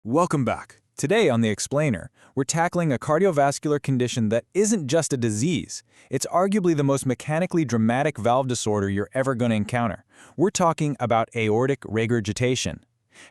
Welcome back. Today on The Explainer, we're tackling a cardiovascular condition that isn't just a disease. It's arguably the most mechanically dramatic valve disorder you're ever going to encounter. We're talking about aortic regurgitation.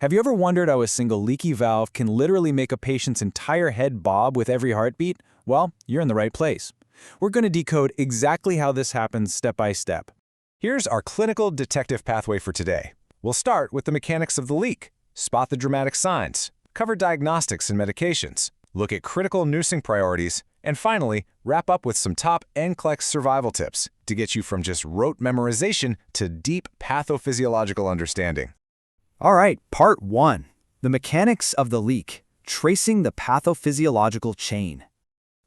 Have you ever wondered how a single leaky valve can literally make a patient's entire head bob with every heartbeat? Well, you're in the right place. We're going to decode exactly how this happens step by step. Here's our clinical detective pathway for today. We'll start with the mechanics of the leak, spot the dramatic signs, cover diagnostics and medications, look at critical nursing priorities, and finally, wrap up with some top NCLEX survival tips to get you from just rote memorization to deep pathophysiological understanding. All right, part 1. The mechanics of the leak, tracing the pathophysiological chain.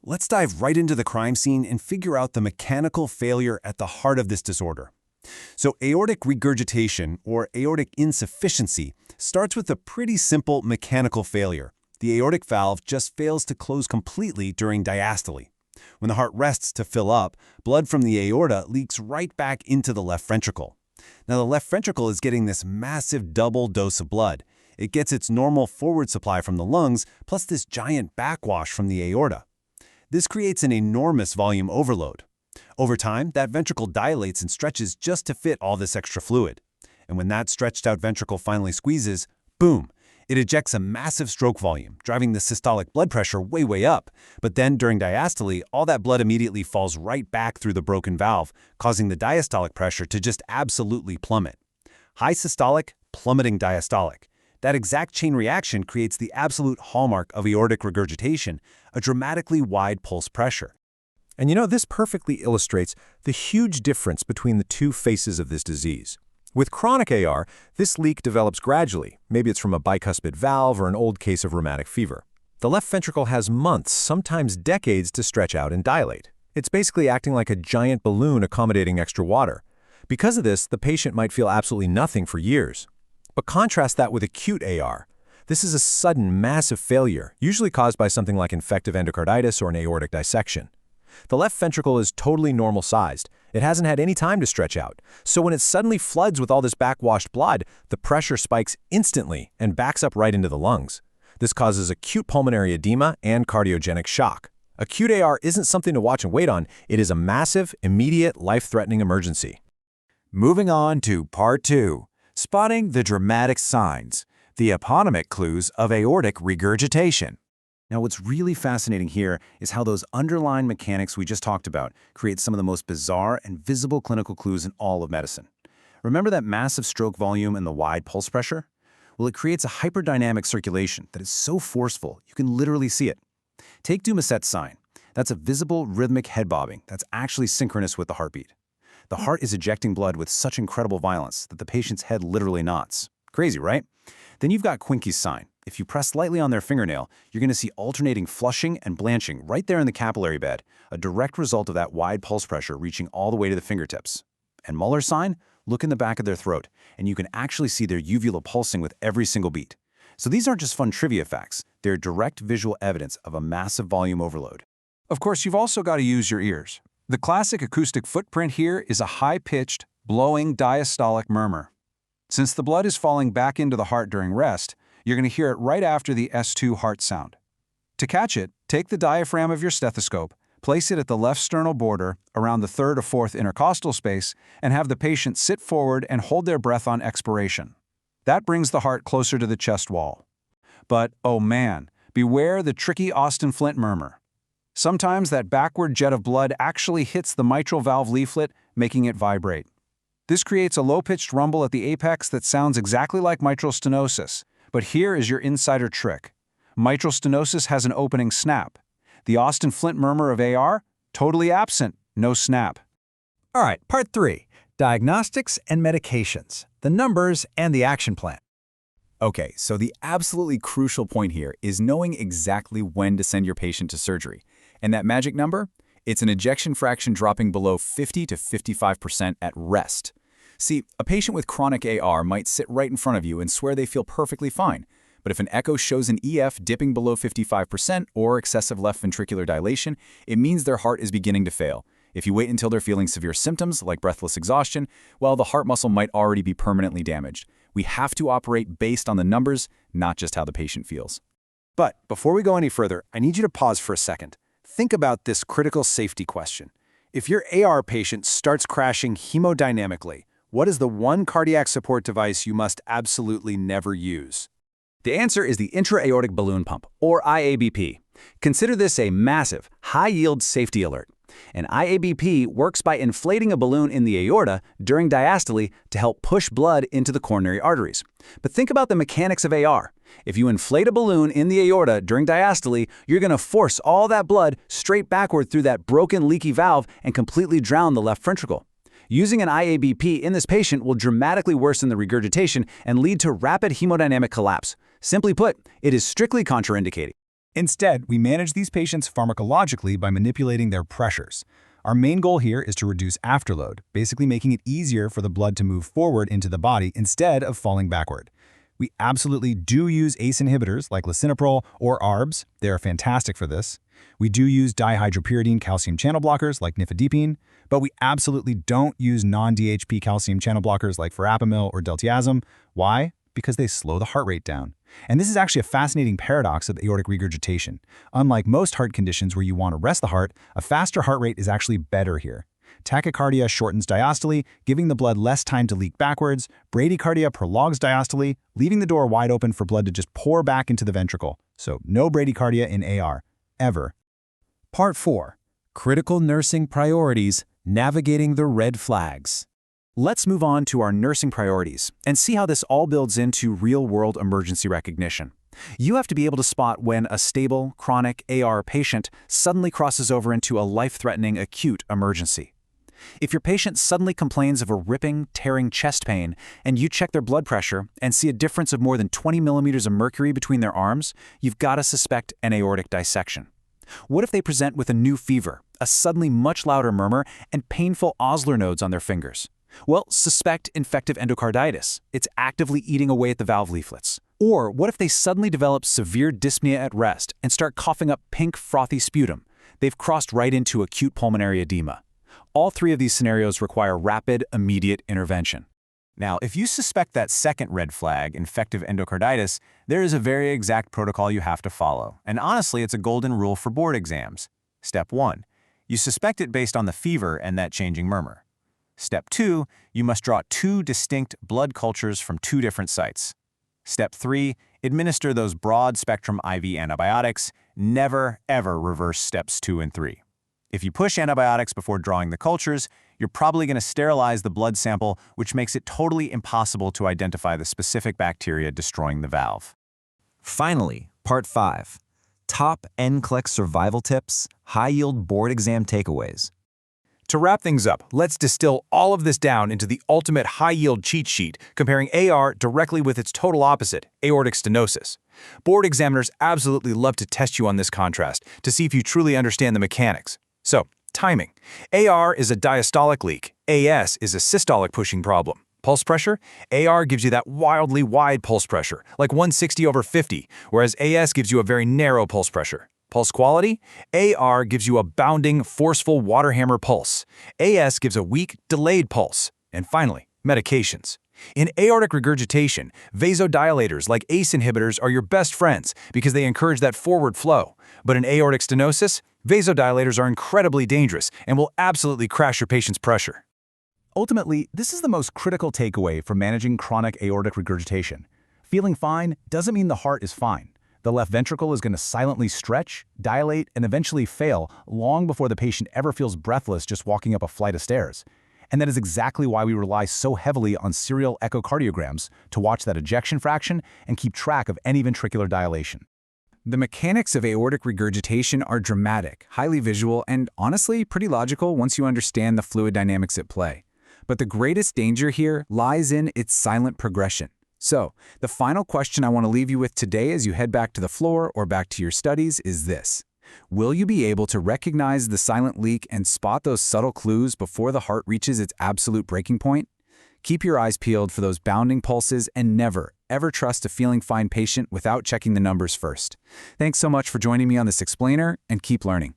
Let's dive right into the crime scene and figure out the mechanical failure at the heart of this disorder. So aortic regurgitation, or aortic insufficiency, starts with a pretty simple mechanical failure. The aortic valve just fails to close completely during diastole. When the heart rests to fill up, blood from the aorta leaks right back into the left ventricle. Now the left ventricle is getting this massive double dose of blood. It gets its normal forward supply from the lungs, plus this giant backwash from the aorta. This creates an enormous volume overload. Over time, that ventricle dilates and stretches just to fit all this extra fluid. And when that stretched out ventricle finally squeezes, boom, it ejects a massive stroke volume, driving the systolic blood pressure way up. But then during diastole, all that blood immediately falls right back through the broken valve, causing the diastolic pressure to just absolutely plummet. High systolic, plummeting diastolic. That exact chain reaction creates the absolute hallmark of aortic regurgitation, a dramatically wide pulse pressure. And this perfectly illustrates the huge difference between the two faces of this disease. With chronic AR, this leak develops gradually. Maybe it's from a bicuspid valve or an old case of rheumatic fever. The left ventricle has months, sometimes decades, to stretch out and dilate. It's basically acting like a giant balloon accommodating extra water. Because of this, the patient might feel absolutely nothing for years. But contrast that with acute AR. This is a sudden, massive failure, usually caused by something like infective endocarditis or an aortic dissection. The left ventricle is totally normal-sized. It hasn't had any time to stretch out. So when it suddenly floods with all this backwashed blood, the pressure spikes instantly and backs up right into the lungs. This causes acute pulmonary edema and cardiogenic shock. Acute AR isn't something to watch and wait on. It is a massive, immediate, life-threatening emergency. Moving on to Part 2, spotting the dramatic signs, the eponymic clues of aortic regurgitation. Now, what's really fascinating here is how those underlying mechanics we just talked about create some of the most bizarre and visible clinical clues in all of medicine. Remember that massive stroke volume and the wide pulse pressure? Well, it creates a hyperdynamic circulation that is so forceful you can literally see it. Take Doucet's sign. That's a visible rhythmic head bobbing that's actually synchronous with the heartbeat. The heart is ejecting blood with such incredible violence that the patient's head literally knots. Crazy, right? Then you've got Quincke's sign. If you press lightly on their fingernail, you're going to see alternating flushing and blanching right there in the capillary bed, a direct result of that wide pulse pressure reaching all the way to the fingertips. And Muller's sign? Look in the back of their throat, and you can actually see their uvula pulsing with every single beat. So these aren't just fun trivia facts. They're direct visual evidence of a massive volume overload. Of course, you've also got to use your ears. The classic acoustic footprint here is a high-pitched, blowing diastolic murmur. Since the blood is falling back into the heart during rest, you're going to hear it right after the S2 heart sound. To catch it, take the diaphragm of your stethoscope, place it at the left sternal border around the third or fourth intercostal space, and have the patient sit forward and hold their breath on expiration. That brings the heart closer to the chest wall. But, oh man, beware the tricky Austin Flint murmur. Sometimes that backward jet of blood actually hits the mitral valve leaflet, making it vibrate. This creates a low-pitched rumble at the apex that sounds exactly like mitral stenosis. But here is your insider trick. Mitral stenosis has an opening snap. The Austin Flint murmur of AR? Totally absent, no snap. All right, Part 3, diagnostics and medications, the numbers and the action plan. Okay, so the absolutely crucial point here is knowing exactly when to send your patient to surgery. And that magic number? It's an ejection fraction dropping below 50 to 55% at rest. See, a patient with chronic AR might sit right in front of you and swear they feel perfectly fine. But if an echo shows an EF dipping below 55% or excessive left ventricular dilation, it means their heart is beginning to fail. If you wait until they're feeling severe symptoms like breathless exhaustion, well, the heart muscle might already be permanently damaged. We have to operate based on the numbers, not just how the patient feels. But before we go any further, I need you to pause for a second. Think about this critical safety question. If your AR patient starts crashing hemodynamically, what is the one cardiac support device you must absolutely never use? The answer is the intra-aortic balloon pump, or IABP. Consider this a massive, high-yield safety alert. An IABP works by inflating a balloon in the aorta during diastole to help push blood into the coronary arteries. But think about the mechanics of AR. If you inflate a balloon in the aorta during diastole, you're going to force all that blood straight backward through that broken, leaky valve and completely drown the left ventricle. Using an IABP in this patient will dramatically worsen the regurgitation and lead to rapid hemodynamic collapse. Simply put, it is strictly contraindicated. Instead, we manage these patients pharmacologically by manipulating their pressures. Our main goal here is to reduce afterload, basically making it easier for the blood to move forward into the body instead of falling backward. We absolutely do use ACE inhibitors like lisinopril or ARBs. They are fantastic for this. We do use dihydropyridine calcium channel blockers like nifedipine, but we absolutely don't use non-DHP calcium channel blockers like verapamil or deltiazem. Why? Because they slow the heart rate down. And this is actually a fascinating paradox of aortic regurgitation. Unlike most heart conditions where you want to rest the heart, a faster heart rate is actually better here. Tachycardia shortens diastole, giving the blood less time to leak backwards. Bradycardia prolongs diastole, leaving the door wide open for blood to just pour back into the ventricle. So no bradycardia in AR, ever. Part 4. Critical Nursing Priorities, Navigating the Red Flags. Let's move on to our nursing priorities and see how this all builds into real-world emergency recognition. You have to be able to spot when a stable, chronic AR patient suddenly crosses over into a life-threatening acute emergency. If your patient suddenly complains of a ripping, tearing chest pain, and you check their blood pressure and see a difference of more than 20 millimeters of mercury between their arms, you've got to suspect an aortic dissection. What if they present with a new fever, a suddenly much louder murmur, and painful Osler nodes on their fingers? Well, suspect infective endocarditis. It's actively eating away at the valve leaflets. Or what if they suddenly develop severe dyspnea at rest and start coughing up pink, frothy sputum? They've crossed right into acute pulmonary edema. All three of these scenarios require rapid, immediate intervention. Now, if you suspect that second red flag, infective endocarditis, there is a very exact protocol you have to follow. And honestly, it's a golden rule for board exams. Step 1. You suspect it based on the fever and that changing murmur. Step 2, you must draw 2 distinct blood cultures from 2 different sites. Step 3, administer those broad-spectrum IV antibiotics. Never, ever reverse steps 2 and 3. If you push antibiotics before drawing the cultures, you're probably going to sterilize the blood sample, which makes it totally impossible to identify the specific bacteria destroying the valve. Finally, Part 5. Top NCLEX survival tips, high-yield board exam takeaways. To wrap things up, let's distill all of this down into the ultimate high-yield cheat sheet, comparing AR directly with its total opposite, aortic stenosis. Board examiners absolutely love to test you on this contrast to see if you truly understand the mechanics. So, timing. AR is a diastolic leak. AS is a systolic pushing problem. Pulse pressure? AR gives you that wildly wide pulse pressure, like 160/50, whereas AS gives you a very narrow pulse pressure. Pulse quality? AR gives you a bounding, forceful water hammer pulse. AS gives a weak, delayed pulse. And finally, medications. In aortic regurgitation, vasodilators like ACE inhibitors are your best friends because they encourage that forward flow. But in aortic stenosis, vasodilators are incredibly dangerous and will absolutely crash your patient's pressure. Ultimately, this is the most critical takeaway from managing chronic aortic regurgitation. Feeling fine doesn't mean the heart is fine. The left ventricle is going to silently stretch, dilate, and eventually fail long before the patient ever feels breathless just walking up a flight of stairs. And that is exactly why we rely so heavily on serial echocardiograms to watch that ejection fraction and keep track of any ventricular dilation. The mechanics of aortic regurgitation are dramatic, highly visual, and honestly pretty logical once you understand the fluid dynamics at play. But the greatest danger here lies in its silent progression. So, the final question I want to leave you with today as you head back to the floor or back to your studies is this. Will you be able to recognize the silent leak and spot those subtle clues before the heart reaches its absolute breaking point? Keep your eyes peeled for those bounding pulses and never, ever trust a feeling fine patient without checking the numbers first. Thanks so much for joining me on this explainer, and keep learning.